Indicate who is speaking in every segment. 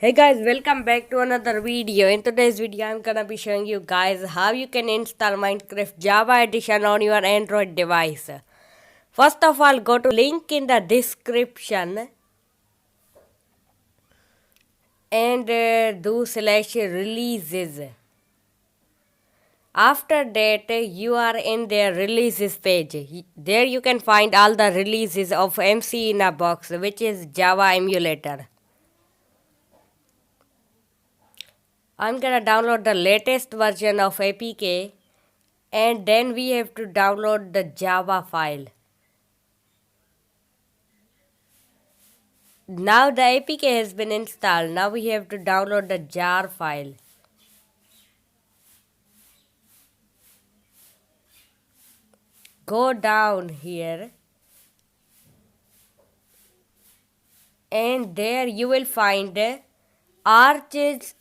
Speaker 1: Hey guys, welcome back to another video. In today's video, I'm gonna be showing you guys how you can install Minecraft Java Edition on your Android device. First of all, go to link in the description and do slash releases. After that, you are in the releases page. There you can find all the releases of MC in a box, which is Java emulator. I'm gonna download the latest version of APK and then we have to download the Java file. Now the APK has been installed. Now we have to download the jar file. Go down here and there you will find Arch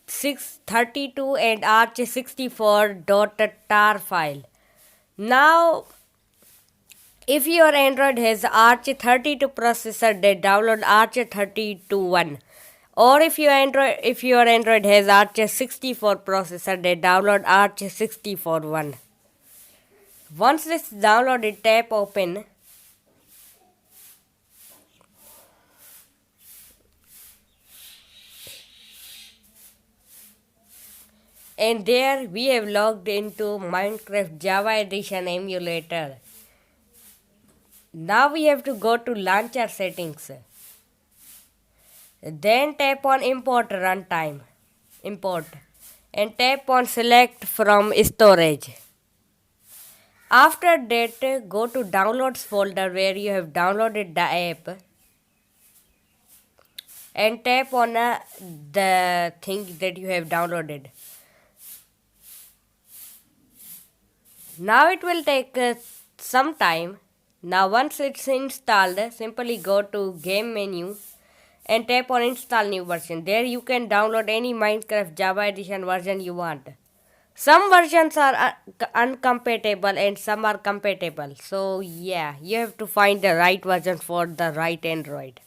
Speaker 1: 632 and Arch 64.tar file. Now if your Android has Arch 32 processor, then download Arch 32.1. Or if your Android has Arch 64 processor, then download Arch 64.1. Once this is downloaded, tap open. And there we have logged into Minecraft Java Edition emulator. Now we have to go to launcher settings. Then tap on import runtime. Import. And tap on select from storage. After that, go to downloads folder where you have downloaded the app. And tap on the thing that you have downloaded. Now it will take some time. Now once it's installed, simply go to game menu and tap on install new version. There you can download any Minecraft Java Edition version you want. Some versions are uncompatible and some are compatible. So yeah, you have to find the right version for the right Android.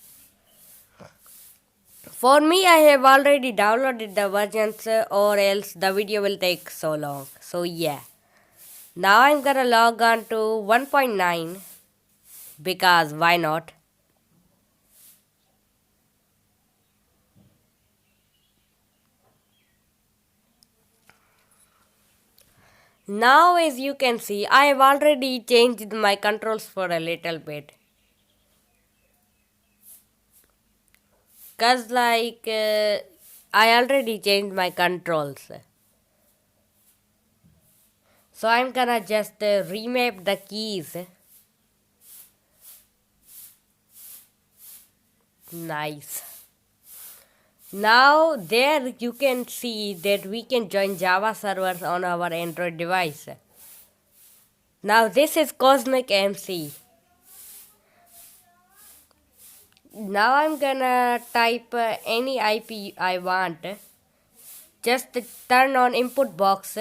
Speaker 1: For me, I have already downloaded the versions or else the video will take so long. So yeah. Now I'm gonna log on to 1.9 because why not? Now as you can see, I have already changed my controls for a little bit. Cause I already changed my controls. So I'm gonna just remap the keys. Nice. Now there you can see that we can join Java servers on our Android device. Now this is Cosmic MC. Now I'm gonna type any IP I want. Just turn on input box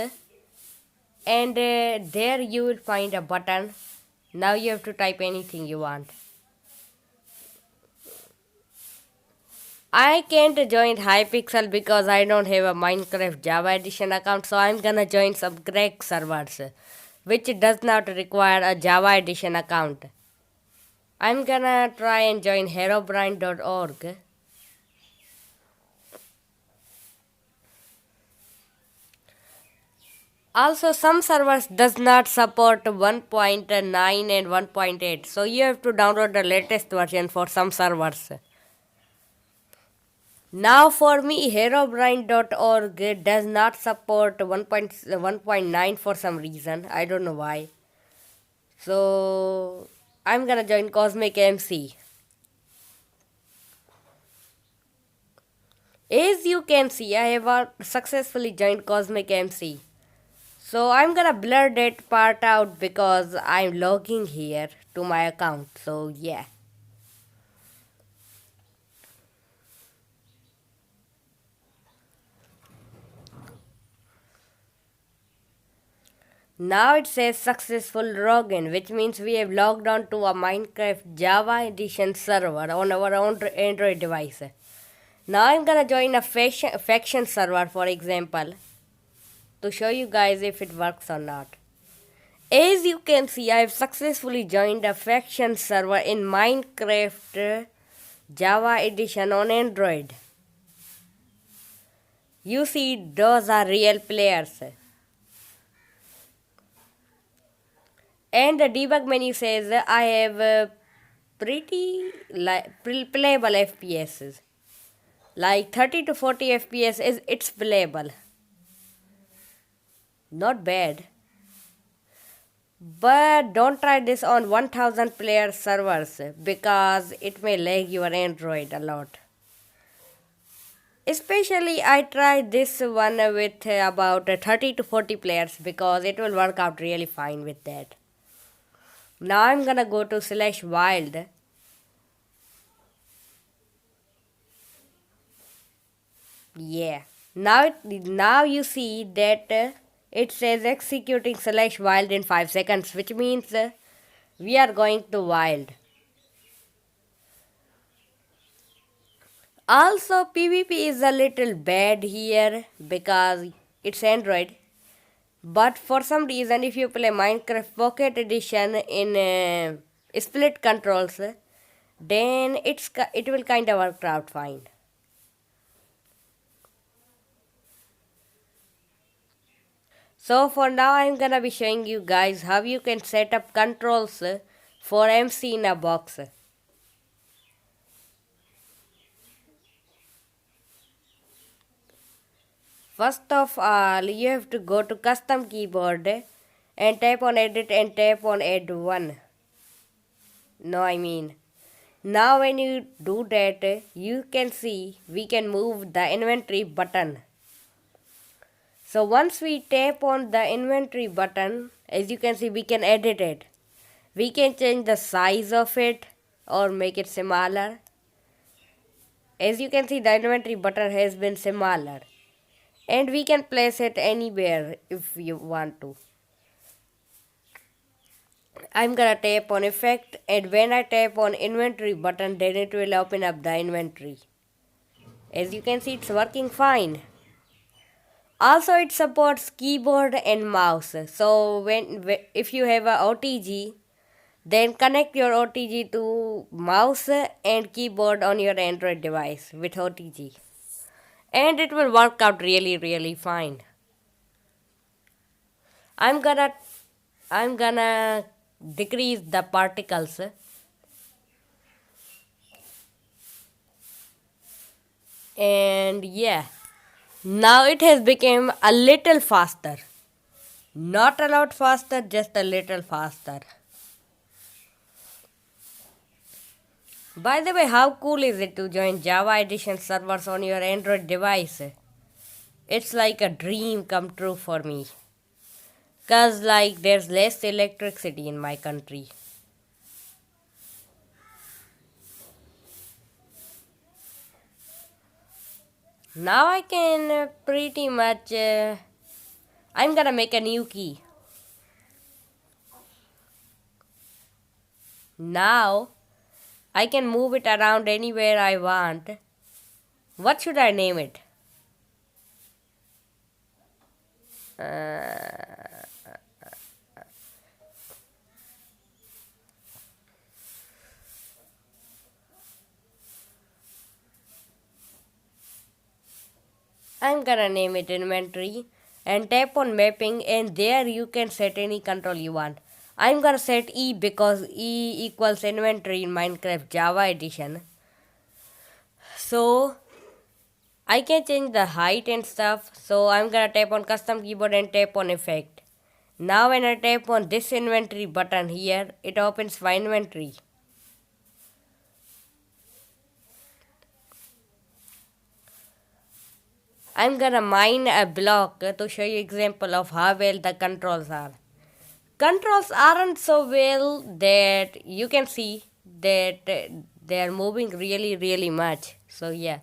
Speaker 1: and there you will find a button. Now you have to type anything you want. I can't join Hypixel because I don't have a Minecraft Java Edition account, so I'm gonna join some crack servers which does not require a Java Edition account. I'm gonna try and join herobrine.org. Also, some servers does not support 1.9 and 1.8, so you have to download the latest version for some servers. Now for me, herobrine.org does not support 1.9 for some reason. I don't know why. So I'm gonna join Cosmic MC. As you can see, I have successfully joined Cosmic MC. So I'm gonna blur that part out because I'm logging here to my account. So yeah. Now it says successful login, which means we have logged on to a Minecraft Java Edition server on our own Android device. Now I'm gonna join a faction server, for example, to show you guys if it works or not. As you can see, I have successfully joined a faction server in Minecraft Java Edition on Android. You see, those are real players. And the debug menu says I have pretty playable FPS. Like 30 to 40 FPS it's playable. Not bad. But don't try this on 1000 player servers because it may lag your Android a lot. Especially I tried this one with about 30 to 40 players because it will work out really fine with that. Now I'm gonna go to /wild. Yeah. Now you see that it says executing /wild in 5 seconds, which means we are going to wild. Also, PvP is a little bad here because it's Android. But for some reason, if you play Minecraft Pocket Edition in split controls, then it will kind of work out fine. So for now, I'm gonna be showing you guys how you can set up controls for MC in a box. First of all, you have to go to custom keyboard and tap on edit and tap on add one. No, I mean. Now when you do that, you can see we can move the inventory button. So once we tap on the inventory button, as you can see, we can edit it. We can change the size of it or make it smaller. As you can see, the inventory button has been smaller. And we can place it anywhere if you want to. I'm gonna tap on effect, and when I tap on inventory button, then it will open up the inventory. As you can see, it's working fine. Also, it supports keyboard and mouse. So if you have a OTG, then connect your OTG to mouse and keyboard on your Android device with OTG. And it will work out really fine. I'm gonna decrease the particles. And yeah, now it has become a little faster. Not a lot faster, just a little faster. By the way, how cool is it to join Java Edition servers on your Android device? It's like a dream come true for me. Cause like there's less electricity in my country. Now I can pretty much I'm gonna make a new key. Now I can move it around anywhere I want. What should I name it? I'm gonna name it inventory and tap on mapping, and there you can set any control you want. I'm gonna set E because E equals inventory in Minecraft Java Edition. So I can change the height and stuff. So I'm gonna tap on custom keyboard and tap on effect. Now when I tap on this inventory button here, it opens my inventory. I'm gonna mine a block to show you example of how well the controls are. Controls aren't so well that you can see that they are moving really much. So yeah.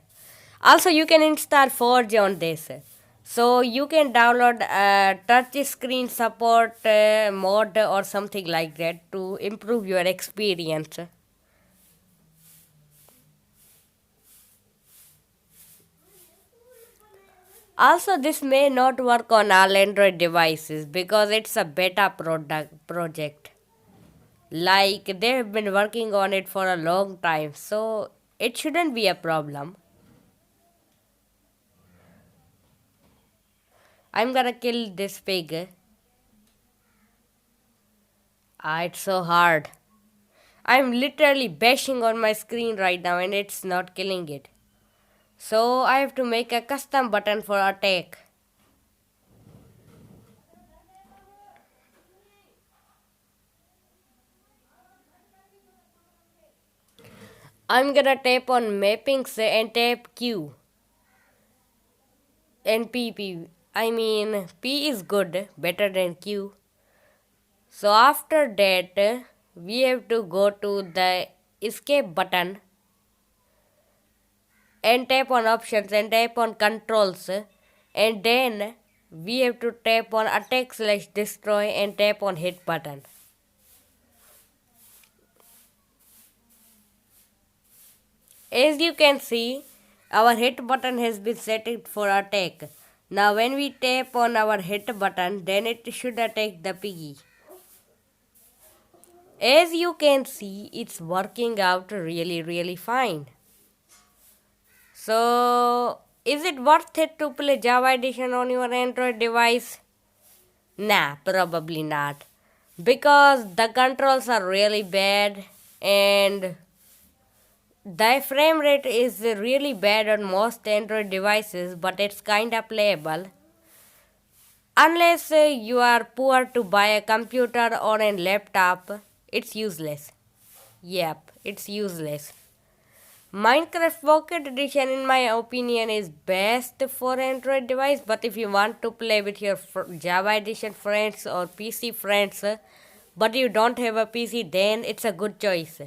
Speaker 1: Also you can install Forge on this. So you can download a touch screen support mod or something like that to improve your experience. Also, this may not work on all Android devices because it's a beta product project. Like they have been working on it for a long time, so it shouldn't be a problem. I'm gonna kill this pig. Ah, it's so hard. I'm literally bashing on my screen right now and it's not killing it. So I have to make a custom button for attack. I'm gonna tap on mappings and tap Q and PP. I mean, P is good, better than Q. So after that, we have to go to the escape button and tap on options and tap on controls, and then we have to tap on attack slash destroy and tap on hit button. As you can see, our hit button has been set it for attack. Now when we tap on our hit button, then it should attack the piggy. As you can see, it's working out really fine. So, is it worth it to play Java Edition on your Android device? Nah, probably not. Because the controls are really bad and the frame rate is really bad on most Android devices, but it's kinda playable. Unless you are poor to buy a computer or a laptop, it's useless. Yep, it's useless. Minecraft Pocket Edition, in my opinion, is best for Android device. But if you want to play with your Java Edition friends or PC friends, but you don't have a PC, then it's a good choice.